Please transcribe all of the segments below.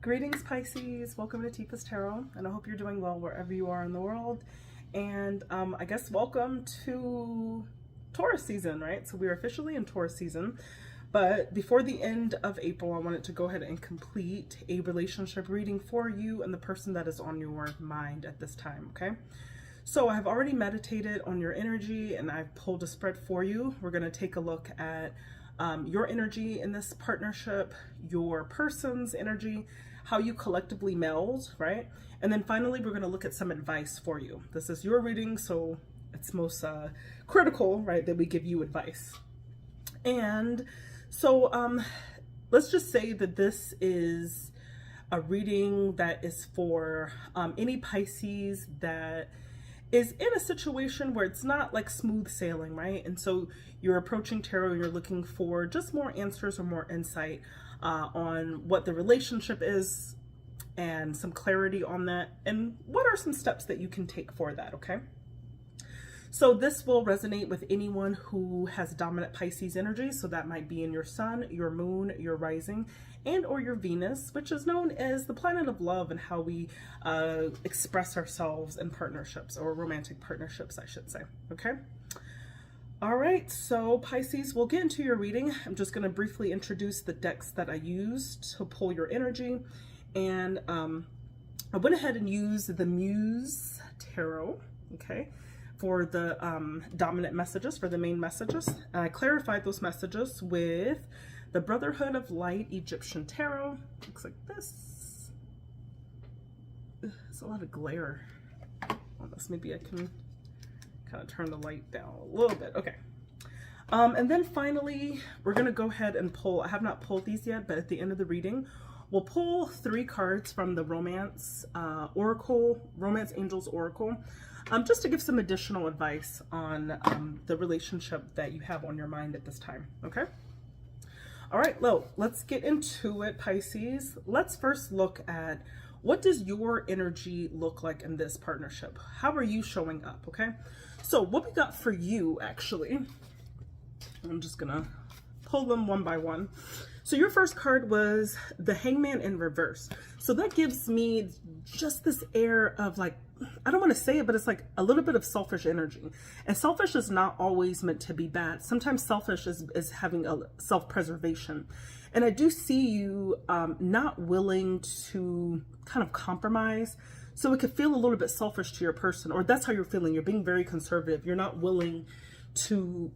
Greetings, Pisces. Welcome to Pisces Tarot, and I hope you're doing well wherever you are in the world. And I guess welcome to Taurus season, right? So we're officially in Taurus season, but before the end of April, I wanted to go ahead and complete a relationship reading for you and the person that is on your mind at this time, okay? So I have already meditated on your energy and I've pulled a spread for you. We're going to take a look at your energy in this partnership, your person's energy, how you collectively meld, right? And then finally, we're going to look at some advice for you. This is your reading, so it's most critical, right, that we give you advice. And so let's just say that this is a reading that is for any Pisces that is in a situation where it's not like smooth sailing, right? And so you're approaching tarot, you're looking for just more answers or more insight on what the relationship is and some clarity on that, and what are some steps that you can take for that, okay? So this will resonate with anyone who has dominant Pisces energy. So that might be in your sun, your moon, your rising, and or your Venus, which is known as the planet of love and how we express ourselves in partnerships, or romantic partnerships, I should say, okay? All right, so Pisces, we'll get into your reading. I'm just going to briefly introduce the decks that I used to pull your energy. And I went ahead and used the Muse Tarot, okay, for the dominant messages, for the main messages. And I clarified those messages with the Brotherhood of Light Egyptian Tarot. Looks like this. There's a lot of glare on this. Maybe I can kind of turn the light down a little bit. Okay. And then finally, we're going to go ahead and pull, I have not pulled these yet, but at the end of the reading, we'll pull 3 cards from the Romance Oracle, Romance Angels Oracle, just to give some additional advice on the relationship that you have on your mind at this time, okay? All right, let's get into it, Pisces. Let's first look at, what does your energy look like in this partnership? How are you showing up, okay? So what we got for you, actually, I'm just gonna pull them one by one. So your first card was the Hangman in reverse. So that gives me just this air of like, I don't want to say it, but it's like a little bit of selfish energy. And selfish is not always meant to be bad. Sometimes selfish is having a self-preservation. And I do see you not willing to kind of compromise. So it could feel a little bit selfish to your person, or that's how you're feeling. You're being very conservative. You're not willing to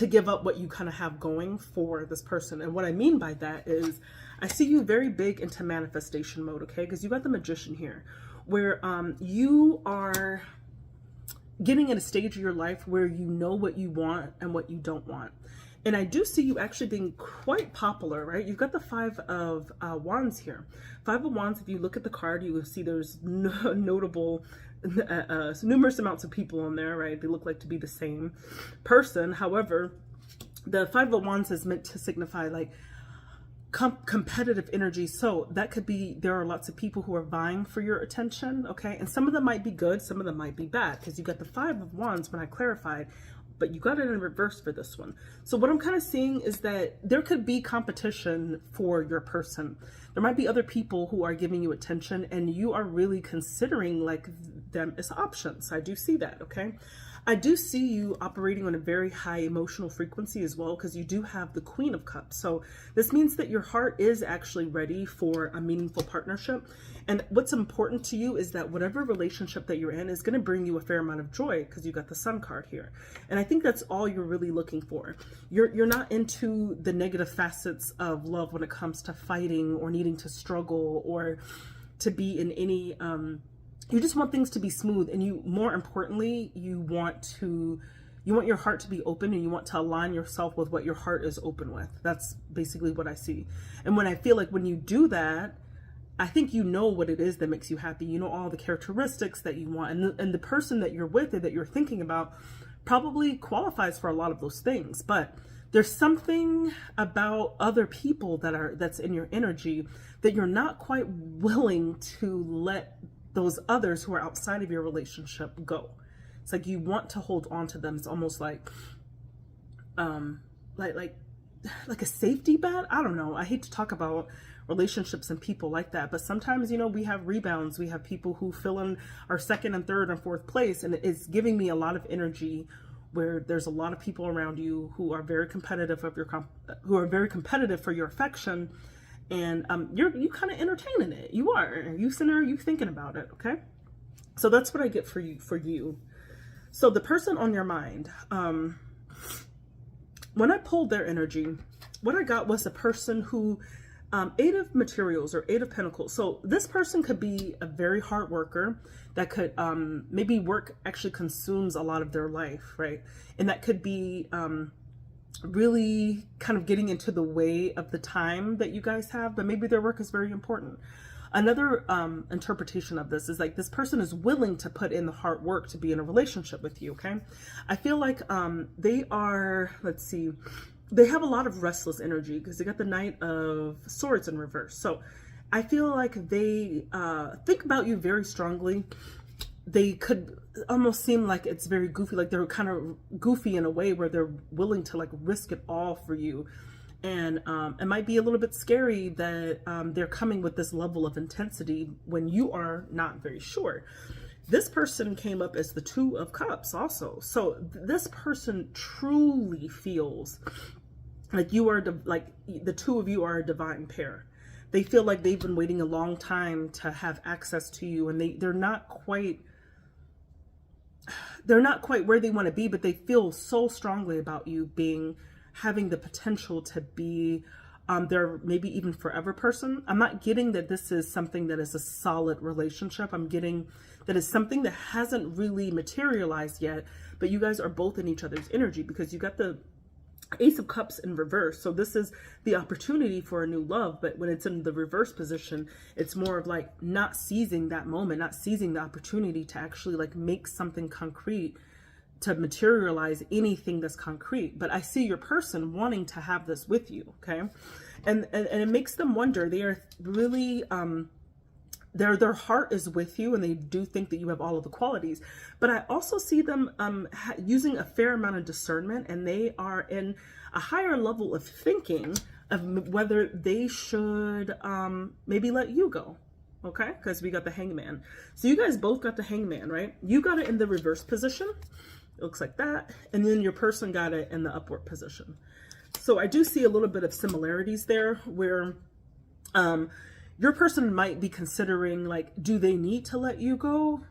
give up what you kind of have going for this person. And what I mean by that is I see you very big into manifestation mode, okay? Because you got the Magician here, where you are getting at a stage of your life where you know what you want and what you don't want. And I do see you actually being quite popular, right? You've got the 5 of Wands here. 5 of Wands, if you look at the card, you will see there's notable, numerous amounts of people in there, right? They look like to be the same person. However, the 5 of Wands is meant to signify like competitive energy. So that could be, there are lots of people who are vying for your attention, okay? And some of them might be good, some of them might be bad, because you got the 5 of Wands when I clarified, but you got it in reverse for this one. So what I'm kind of seeing is that there could be competition for your person. There might be other people who are giving you attention and you are really considering like them as options. I do see that, okay? I do see you operating on a very high emotional frequency as well, because you do have the Queen of Cups. So this means that your heart is actually ready for a meaningful partnership. And what's important to you is that whatever relationship that you're in is going to bring you a fair amount of joy, because you got the Sun card here. And I think that's all you're really looking for. You're not into the negative facets of love when it comes to fighting or needing to struggle or to be in any you just want things to be smooth, and you, more importantly, you want your heart to be open, and you want to align yourself with what your heart is open with. That's basically what I see. And when I feel like when you do that, I think you know what it is that makes you happy. You know all the characteristics that you want, and the person that you're with or that you're thinking about probably qualifies for a lot of those things. But there's something about other people that's in your energy that you're not quite willing to let those others who are outside of your relationship go. It's like you want to hold on to them. It's almost like like a safety bat. I don't know. I hate to talk about relationships and people like that. But sometimes, you know, we have rebounds. We have people who fill in our second and third and fourth place, and it's giving me a lot of energy where there's a lot of people around you who are very competitive for your affection, and you kind of entertaining it. You sitting there, you thinking about it. Okay, so that's what I get for you. So the person on your mind, when I pulled their energy, what I got was a person who, Eight of Materials or Eight of Pentacles. So this person could be a very hard worker that could, maybe work actually consumes a lot of their life, right? And that could be really kind of getting into the way of the time that you guys have, but maybe their work is very important. Another interpretation of this is like this person is willing to put in the hard work to be in a relationship with you, okay? I feel like they are, let's see, they have a lot of restless energy because they got the Knight of Swords in reverse. So I feel like they think about you very strongly. They could almost seem like it's very goofy, like they're kind of goofy in a way where they're willing to like risk it all for you. And it might be a little bit scary that they're coming with this level of intensity when you are not very sure. This person came up as the Two of Cups also. So this person truly feels like you are, like the two of you are a divine pair. They feel like they've been waiting a long time to have access to you, and they're not quite where they want to be, but they feel so strongly about you having the potential to be their maybe even forever person. I'm not getting that this is something that is a solid relationship. I'm getting that it's something that hasn't really materialized yet, but you guys are both in each other's energy because you got the Ace of Cups in reverse. So this is the opportunity for a new love, but when it's in the reverse position, it's more of like not seizing that moment, not seizing the opportunity to actually like make something concrete, to materialize anything that's concrete. But I see your person wanting to have this with you, okay? And it makes them wonder. They are really their heart is with you, and they do think that you have all of the qualities. But I also see them using a fair amount of discernment, and they are in a higher level of thinking of whether they should maybe let you go. Okay, because we got the Hangman. So you guys both got the Hangman, right? You got it in the reverse position. It looks like that. And then your person got it in the upward position. So I do see a little bit of similarities there where your person might be considering like, do they need to let you go?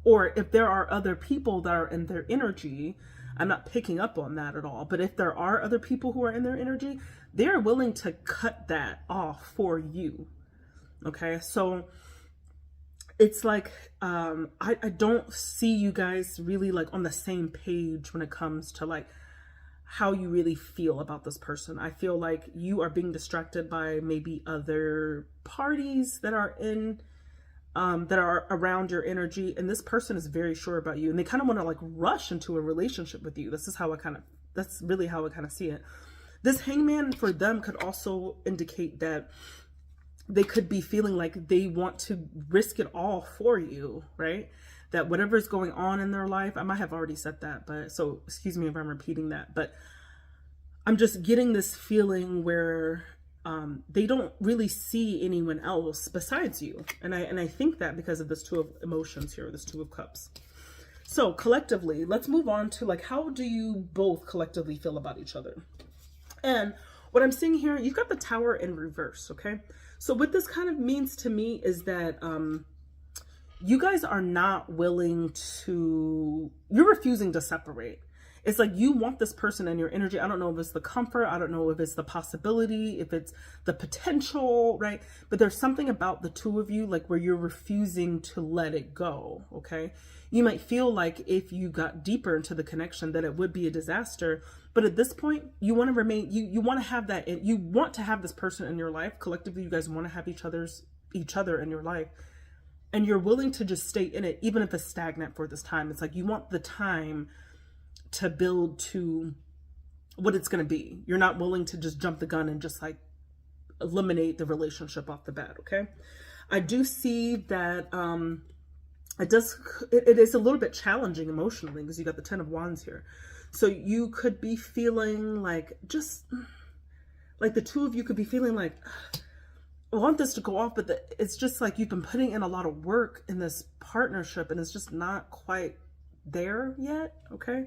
Or if there are other people that are in their energy, I'm not picking up on that at all. But if there are other people who are in their energy, they're willing to cut that off for you. Okay, so it's like, I don't see you guys really like on the same page when it comes to like how you really feel about this person. I feel like you are being distracted by maybe other parties that are in, that are around your energy. And this person is very sure about you, and they kind of want to like rush into a relationship with you. That's really how I kind of see it. This Hangman for them could also indicate that they could be feeling like they want to risk it all for you, right? That whatever's going on in their life, I might have already said that, but so excuse me if I'm repeating that, but I'm just getting this feeling where they don't really see anyone else besides you. And I think that because of this Two of Emotions here, this Two of Cups. So collectively, let's move on to like, how do you both collectively feel about each other? And what I'm seeing here, you've got the Tower in reverse, okay? So what this kind of means to me is that you guys are not willing to, you're refusing to separate. It's like you want this person in your energy. I don't know if it's the comfort, I don't know if it's the possibility, if it's the potential, right? But there's something about the two of you, like where you're refusing to let it go, okay? You might feel like if you got deeper into the connection that it would be a disaster. But at this point, you want to remain, you want to have that, you want to have this person in your life. Collectively, you guys want to have each other in your life. And you're willing to just stay in it, even if it's stagnant for this time. It's like you want the time to build to what it's going to be. You're not willing to just jump the gun and just like eliminate the relationship off the bat, okay? I do see that it is a little bit challenging emotionally because you got the Ten of Wands here. So you could be feeling like, just like the two of you could be feeling like, want this to go off, but it's just like you've been putting in a lot of work in this partnership and it's just not quite there yet, okay?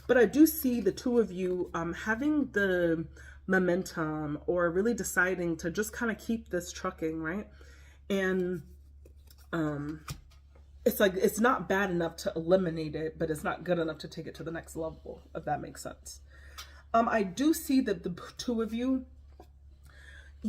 But I do see the two of you having the momentum or really deciding to just kind of keep this trucking, right? And it's like, it's not bad enough to eliminate it, but it's not good enough to take it to the next level, if that makes sense. I do see that the two of you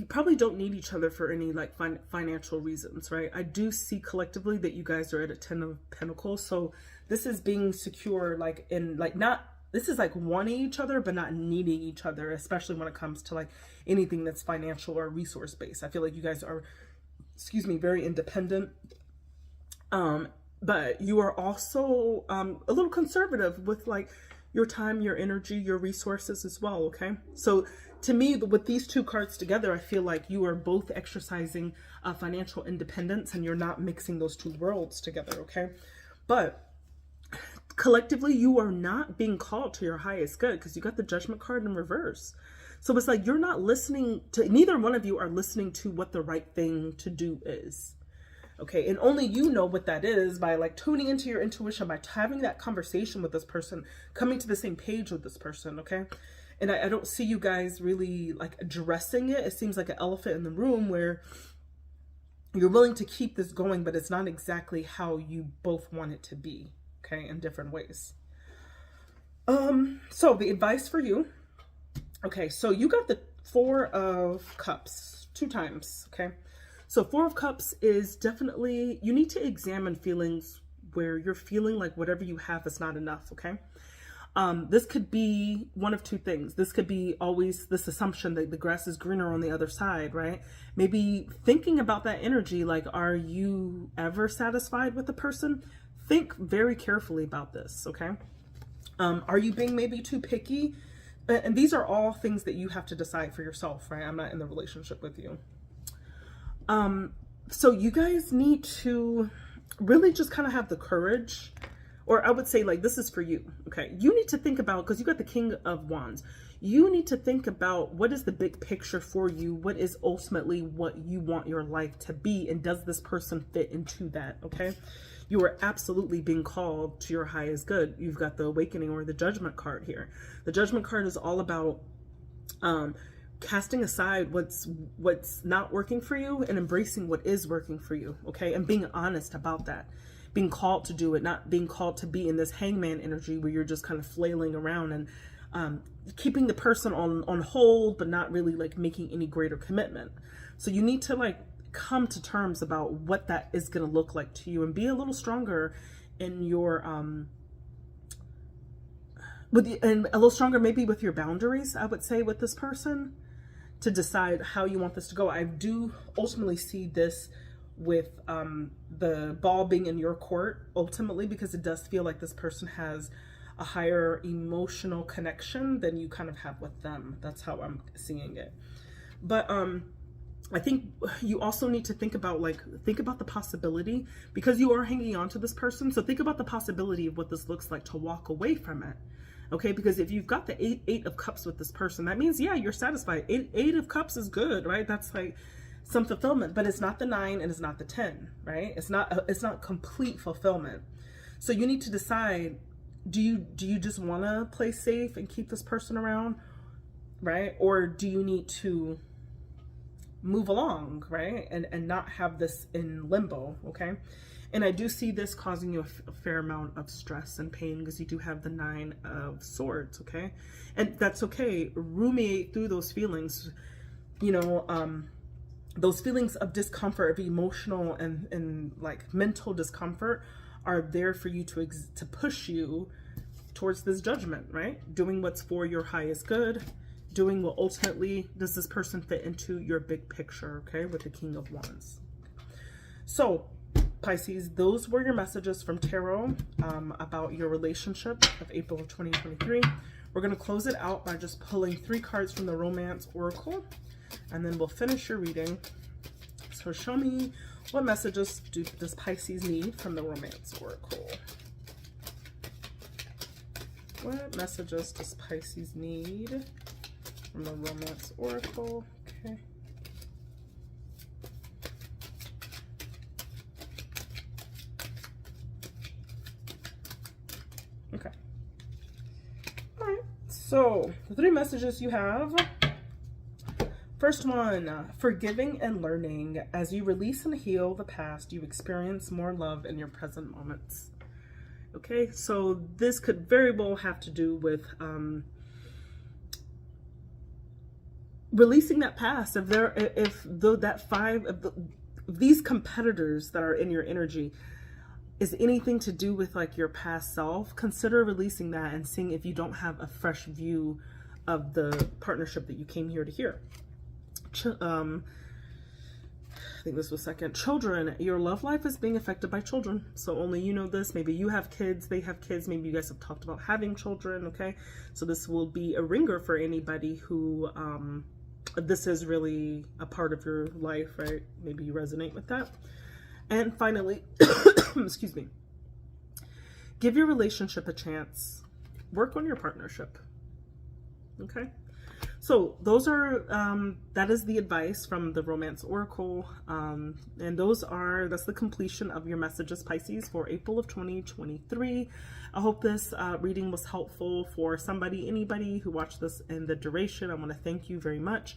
probably don't need each other for any like financial reasons, right? I do see collectively that you guys are at a 10 of Pentacles. So this is being secure, like in like not, this is like wanting each other, but not needing each other, especially when it comes to like anything that's financial or resource based. I feel like you guys are, excuse me, very independent. But you are also a little conservative with like your time, your energy, your resources as well, okay? So to me, with these two cards together, I feel like you are both exercising financial independence and you're not mixing those two worlds together, okay? But collectively, you are not being called to your highest good because you got the Judgment card in reverse. So it's like you're not listening to, neither one of you are listening to what the right thing to do is. Okay, and only you know what that is by like tuning into your intuition, by having that conversation with this person, coming to the same page with this person, okay? And I don't see you guys really like addressing it. It seems like an elephant in the room where you're willing to keep this going, but it's not exactly how you both want it to be, okay, in different ways. So the advice for you, okay, so you got the Four of Cups 2 times, okay? So Four of Cups is definitely, you need to examine feelings where you're feeling like whatever you have is not enough, okay? This could be one of two things. This could be always this assumption that the grass is greener on the other side, right? Maybe thinking about that energy, like, are you ever satisfied with the person? Think very carefully about this, okay? Are you being maybe too picky? And these are all things that you have to decide for yourself, right? I'm not in the relationship with you. So you guys need to really just kind of have the courage, or I would say like, this is for you. Okay. You need to think about, because you got the King of Wands. You need to think about what is the big picture for you? What is ultimately what you want your life to be? And does this person fit into that? Okay. You are absolutely being called to your highest good. You've got the Awakening or the Judgment card here. The Judgment card is all about, casting aside what's not working for you and embracing what is working for you, okay? And being honest about that. Being called to do it, not being called to be in this hangman energy where you're just kind of flailing around and keeping the person on hold, but not really like making any greater commitment. So you need to like come to terms about what that is going to look like to you and be a little stronger in your and a little stronger maybe with your boundaries, I would say, with this person, to decide how you want this to go. I do ultimately see this with the ball being in your court ultimately, because it does feel like this person has a higher emotional connection than you kind of have with them. That's how I'm seeing it. But I think you also need to think about the possibility, because you are hanging on to this person. So think about the possibility of what this looks like to walk away from it. Okay, because if you've got the eight of Cups with this person, that means, yeah, you're satisfied. Eight of Cups is good, right? That's like some fulfillment, but it's not the 9 and it's not the 10, right? It's not complete fulfillment. So you need to decide, do you just want to play safe and keep this person around, right? Or do you need to move along, right? And not have this in limbo, okay? And I do see this causing you a fair amount of stress and pain, because you do have the 9 of Swords, okay? And that's okay. Ruminate through those feelings, you know, those feelings of discomfort, of emotional and like mental discomfort are there for you to push you towards this judgment, right? Doing what's for your highest good, doing what ultimately does this person fit into your big picture, okay? With the King of Wands. So, Pisces, those were your messages from Tarot about your relationship of April of 2023. We're going to close it out by just pulling 3 cards from the Romance Oracle, and then we'll finish your reading. So show me, what messages does Pisces need from the Romance Oracle? What messages does Pisces need from the Romance Oracle? Okay. Okay. All right. So the 3 messages you have. First one, forgiving and learning. As you release and heal the past, you experience more love in your present moments. Okay, so this could very well have to do with releasing that past. If these competitors that are in your energy is anything to do with like your past self, consider releasing that and seeing if you don't have a fresh view of the partnership that you came here to hear. I think this was second. Children, your love life is being affected by children. So only you know this. Maybe you have kids, they have kids. Maybe you guys have talked about having children, okay? So this will be a ringer for anybody who this is really a part of your life, right? Maybe you resonate with that. And finally, excuse me, give your relationship a chance. Work on your partnership, okay? So those are, that is the advice from the Romance Oracle. And that's the completion of your messages, Pisces, for April of 2023. I hope this reading was helpful for somebody, anybody who watched this in the duration. I want to thank you very much.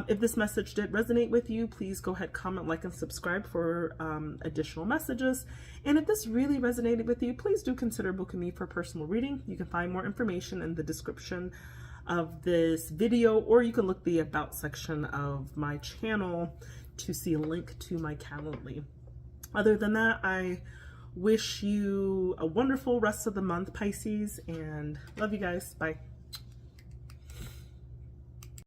If this message did resonate with you, please go ahead, comment, like, and subscribe for additional messages. And if this really resonated with you, please do consider booking me for a personal reading. You can find more information in the description of this video, or you can look the about section of my channel to see a link to my Calendly. Other than that, I wish you a wonderful rest of the month, Pisces, and love you guys. Bye.